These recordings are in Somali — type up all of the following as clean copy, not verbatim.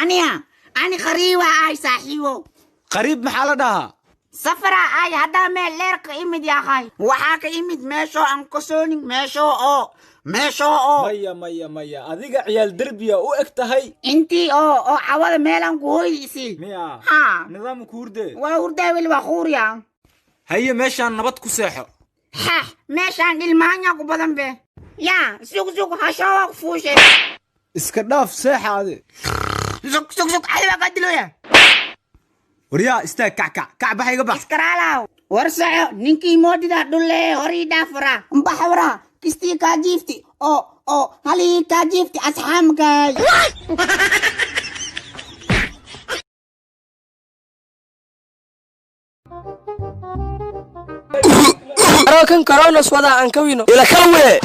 أنا قريبة أي صاحبه قريب محل سفرة أي هذا ملك إمد يا أخي وحاك إمد ماشو أنقصوني ماشو ميا أذيك عيال دربيا وإكتهي انتي عوال ميلان كويسي ميا ها نظام كوردي ووردا والبخور يا هيا ماشان نبات كساحة ماشان المانيا كبدن به يا سوق هشاوك فوشي اسكداف ساحة هذه سوق علي بقدلو يا وريا استاك كع بحي قبح اسكرالاو ورسعو نينكي مودي دا دولي هوري دافرا مبحورا كستي كاجيفتي هلي كاجيفتي أصحامكاي كان كورونا سودا عن كوينو إلى كلوة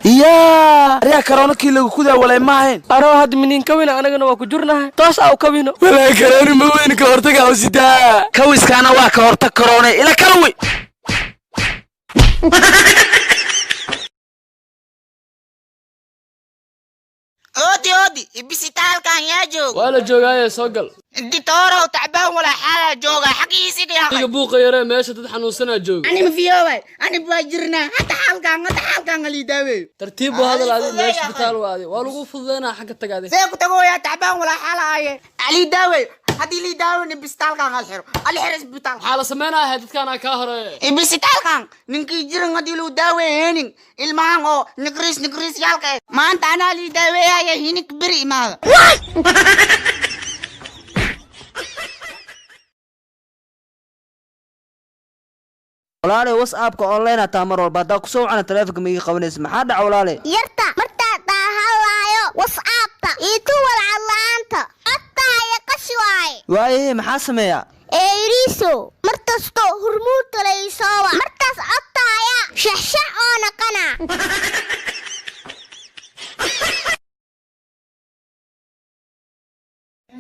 يا ريا كورونا كيلو كذا ولا ماهين أروح هاد منين كوينو أنا جنوا كجورنا توس أو كوينو ولا كورونا ما وين كورتك أو سيدا كويس كان واقع كورتك كورونا إلى كلوة أودي بسيطال كان يجوك ولا جوجاية سوقل انتي تورو تعبان ولا حالة جوغا حقي يسيق يا أخي بوقة يا ريم ماشي تطحنوا سنة جوج أنا مفيوي أنا بواجرنا حتى حالكان اللي داوي ترتيب هذا العادي ماشي بتالو هذه والله فضينا حق التقادي سيكو تقول يا تعبان ولا حالة هاي علي داوي هدي لي داوي نبستال كان الحرس بتال حالة سمينا هدت كان كاهرة بستال كان ننكي جرن هدي له داوي هنين المانغو نكريس يالك ما أنت أنا لي داوي هاي هنيك بري ما walaale WhatsApp-ka online ta mar walba da ku soo wacana taleefanka miga qabanaysa maxaa dhac walaale yarta marta daahawayo WhatsApp-ta itu walalaanta attaya qashwaay waaye maxaa sameeyaa eeriso martasto hormuud taleysawa martas attaya shahsha ona qana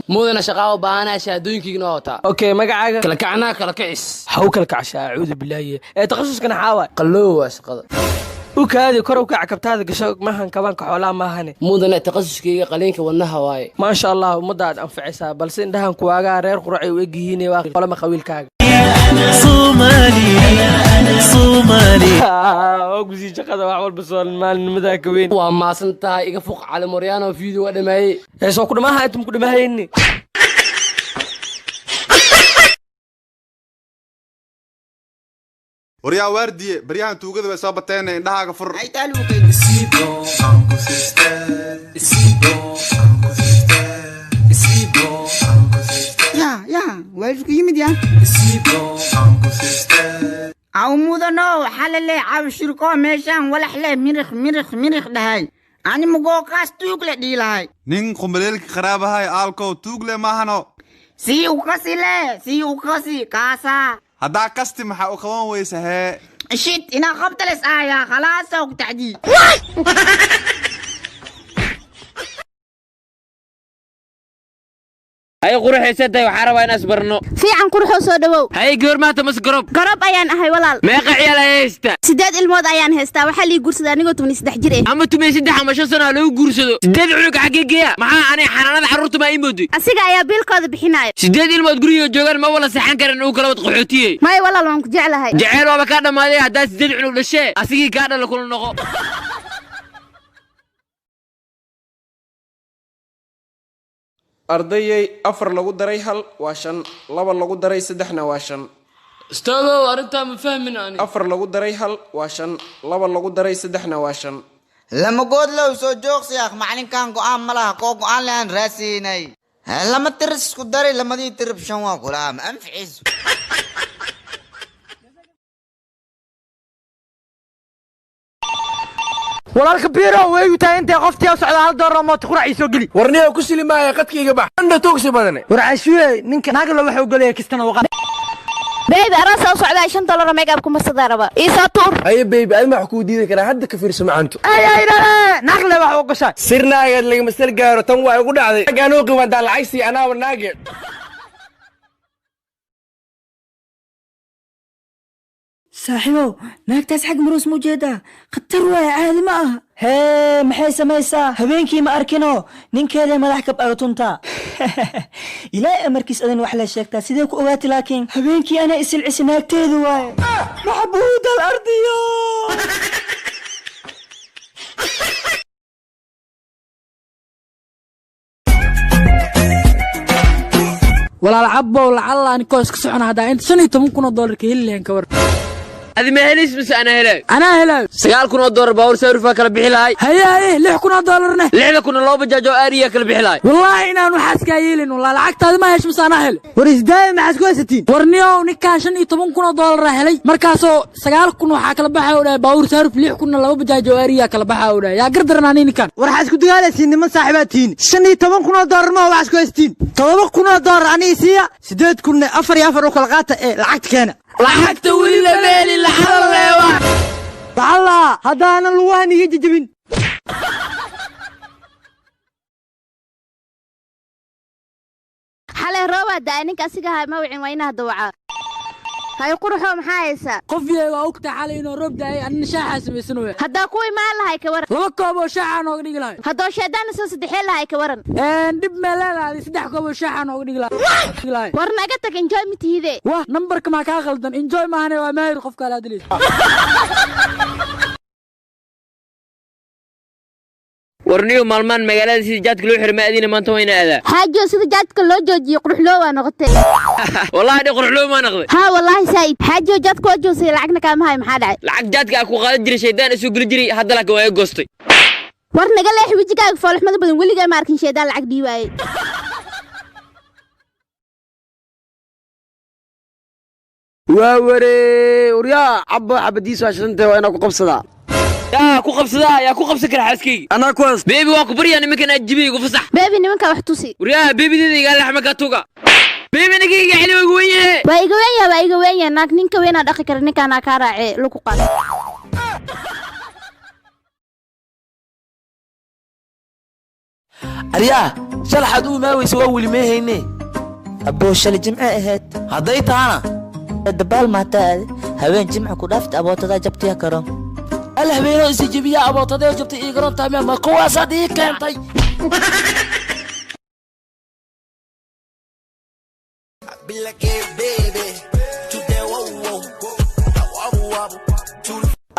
مودنا شقاو بانا شادوينكي نوتا اوكي مقعاga kala kacna kala kicis haw kala kacsha acuudu billahi ee takhasuskana xaawa qaloowa shaqada u kaadi kor u kac kabtaada gasho maahan kabanka xoolaa maahane mudana takhasuskayga qaleenka wadnaha waaye ma sha Allah umadaad anfacaysa balse indhahan kuwaaga reer quracay u eegyihiin waa qolama qawiilkaaga Somali ogsi shaqada wax walba soo maalnimada ka weyn waa maasantahay iga fuq cali Mariano video dhamaayay ee soo ku dhamaha intum ku dhamaayeen وريا واردية بريان توجد بس أبتين إنها كفر أي تالو يا ويش قيمة يا عمودا نو حللي عاو شركو ميشان ولا حلي مرخ دهاي أنا مقو قاس توقلة دي لاي نين قنبليلك خرابة هاي آلكو توقلة ما هنو سي وقاسي كاسا هدا كاستي محا أخوان ويسهي شيت إنا خبط الإسعايا خلاص سوق تعديل هاي قروحي سداي وحاربا إن أصبرنو fiican qurxo soo dhawow هاي goormaata mas garab ayaan ahay walaal meeqa ciyaal haysta 8 ilmood ayaan haystaa waxa lii guursaday anigoo 13 jir ah ama 13 ama 5 sano lagu guursado 8 cunug xaqiiqiya maxaa aanay xanaanada carruurta ma imooday asiga ayaa biilkooda bixinaya 8 ilmood guriga joogan ma wala saxan karan uu kala wad qaxootiyay may walaal waan ku jeclahay jacayl waaba ka dhamaaday hadaa 8 cunug dhashay asigii ka dhala kula noqo ardayay 4 lagu daray 1 waa 5 2 lagu daray 3 na waa 5 استاذ أنت ما فهمني 4 lagu daray 1 waa 5 2 lagu daray 3 na waa 5 لما قود لو سو جوكس يا أخ معلن كان قوان ملا كو قوان لان راسيني لما ترس كداري لما دي ترب شوا غلام أنفعز walaalka biiro way u tahay intay qoftii socda hal door ma taqraaci soo gali warniyo ku silimaaya qadkayga bax anda toogsi badan war cashuwe ninka naga la waxa uu galay kastana waqan baby aras soo socda $5 make up kuma sadaraba isa tur ay baby ay ma ku diiday kara hadda ka fiirso macantu ay naqle wax u gashay sirnaaga laga masal gaaro tan waa ugu dhacday gaano qiimadan lacagsi anaa wanaage saaxiibow naagtaas xag maroos ma ujeedaa khatar waaya caadi ma aha hee maxay samaysaa habeenkii ma arkino ninkeeday madax kab agatuntaa ilaahay amarkiis adan wax la sheegtaa sidee ku ogaati laakiin habeenkii anaa isilcisi naagteedu waaye maxbuud al ardiyo walaal cabbow lacalla aan koos ka socon hadaa inta $15,000 ka heli lahayn ka war adi ma helis mise anaa helay $9,000 baawur sawirfa kala bixi lahay haye $6,000 $6,000 loo bajaajo aariya kala bixi lahay wallahi inaan waxaas ka yeelin wallahi lacagtaada ma hesh mise anaa helay war isdaaya maxaad ku haysatiin warniyow ninkaan $15,000 helay markaasoo 9,000 waxaa kala baxay oo dhahay baawur sawir 6,000 laba bajaajo aariya kala baxay oo dhahay yaa gardaran ani ninkaan war waxaad ku dagaalaysiin niman saaxiibaad tihiin $15,000 ma waxaad ku haysatiin $7,000 ani isiya 8,000 4 iyo 4 u kala qaata ee lacagta keena lacagta weli la meeli laxala leewa bacalla haddaanan lugahan iga jajabin xalay rooba daa ninka asiga ha ma wicin waa inaad dawacaa hay quruxo maxaa haysaa qof yahay waa ogta xalay inuu roob daay anna shaaxa sameysanayo haddaa ku imaan lahay ka waran 2 koob oo shaaxa nooga dhigi lahay haddoo sheedaan soo saddexee lahay ka waran dhib meelaadaadi 3 koob oo shaaxa nooga dhigi lahay war naga tag enjoy mitihide wah numberka ma ka qaldan enjoy maahane waa maahir qof kale adliis warniyo maalmaan magaalada sida jaadka loo xirmay adina maanta wayna aadaa xaajo sida jaadka loo joojiyo quruxloo waa noqotay wallahi quruxloo ma noqday ha wallahi said xaajo jaadka waa joosay lacagna kaama hay maxaa dhacay lacag jaadka ku qaadan jiray sheedaan isu geli jiray hadda laakiin waa goostay war naga leex wajigaaga foolxumada badan weligaa ma arkin sheedaan lacag dhiibaayay waa ware uryaa cabbo xabadiisu ashantay waa inaa ku qabsadaa yaa ku qabsadaa yaa ku qabsan kara xaaskayga anaa kuwaas beebi waa ku baryaa nimankan aad jibiga ku fasax beebi nimanka wax tusi waryaa beebideeda iga laxma ka tuga beebi ninkayga xili ugu weyn yahay waa iga weyn yahay naag ninka weynaa dhaqi kara ninkaana kaa raacee lagu qaad aryaa shalaxaad u imaaweysa waa weli mee hayne aboo shalay jimce ahayd hadday taana dabaal maataa haween jimce ku dhaafta abootada jabtiya karo al habeenoo isa jebiya abootadee jabtay ii garoon taamiya ma kuwaasaad ii keentay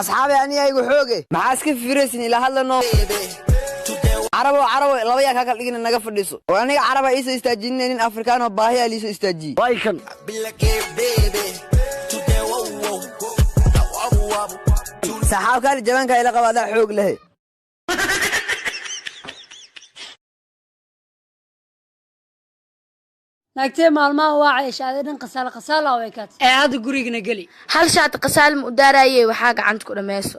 asxaabi aniga igu xooge maxaa iska fiiraysin ila hadlano carabo laba yaa kala dhigina naga fadhiiso oo aniga caraba iisa istaajinay nin afrikaan oo baahi ah liiso istaajiyay way kan saxaab kale jabanka ila qabada xoog leh naagtee maalmaha waa ceeshaaday dhan qasaala way kaat hadda gurigana geli hal shaat qasaal ma u daaraayay waxaa gacanta ku dhameyso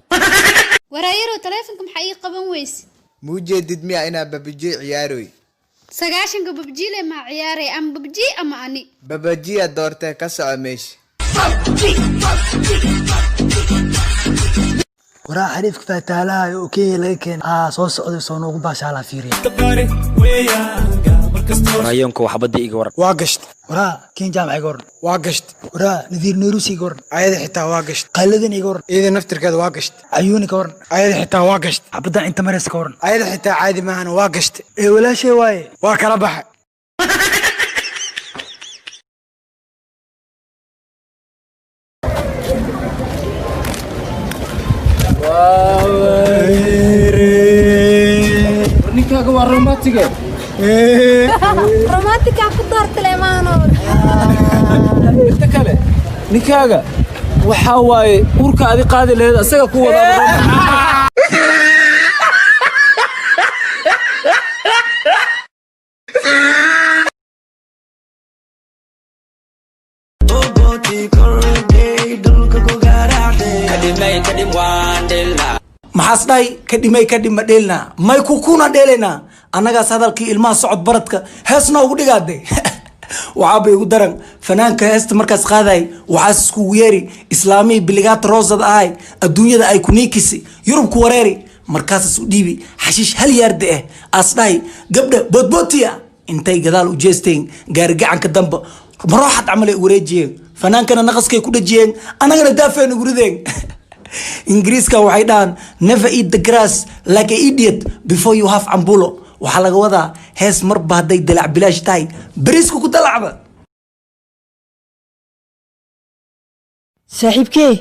waraayaro taleefanka maxaa ii qaban weyse muujeedid miya inaa babajii ciyaaroy 9 babajile ma ciyaaray am babji ama ani babajiya doortee ka soco meesha waraa xariifka faataalaha oo kenya laga keenay soo socday soo noogu baashaala fiiriya raayonka waxbadii iga waran waa gasht waraa keen jaamac iga waran waa gasht waraa nadiir neerusi iga waran ayada xitaa waa gasht qaaladan iga waran iyada naftirkeeda waa gasht ayuuni ka waran ayada xitaa waa gasht xabadan inta mareys ka waran ayada xitaa caadi maahan waa gasht ee walaashay waaye waa kala baxay ninkaaga waa romantiga romantika ku doortay maano inta kale ninkaaga waxa waaye urka adi qaadi lahayd asaga ku wada maxaas dhahay kadhimay kadhima dheelna may kukuna dheelaynaa annagaas hadalkii ilmaha socod baradka heesna ugu dhigaade waxaabay ugu daran fanaanka heesta markaas qaaday waxaas iskugu yeeri islaamii biligaata roosada ahay adduunyada ay ku niikisi yurubku wareeri markaasas u dhiibi xashiish hal yaarde as dhahay gabdha boodbootiya intay gadaal u jeesteen gaari gacanka damba maroxad camal ay wareejiyeen fanaankana naqaskay ku dhajiyeen anagana daafeen ugu rideen ingiriiska waxay dhahan never eat the grass like an idiot before you have ambulo waxaa laga wadaa hees marba hadday dalac bilaash tahay bariisku ku dalacda saaxiibkee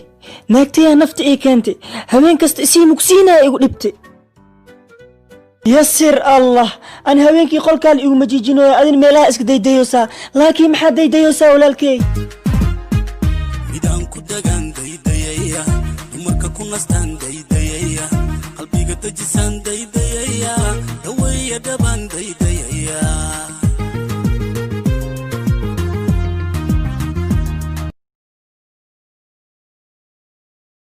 naagtayaa nafta ii keentay habeen kasta isii mugsiinaya igu dhibtay yasir allah aan habeenkii qolkaan igu majiijinooyo adin meelaha iska daydayoosaa laakiin maxaa daydayoosaa walaalkey midaan ku dagaan daydayaya dumarka ku nastaan daydayaya qalbiga dajisaan daydayaya dhaweeya dhabaan daydayaya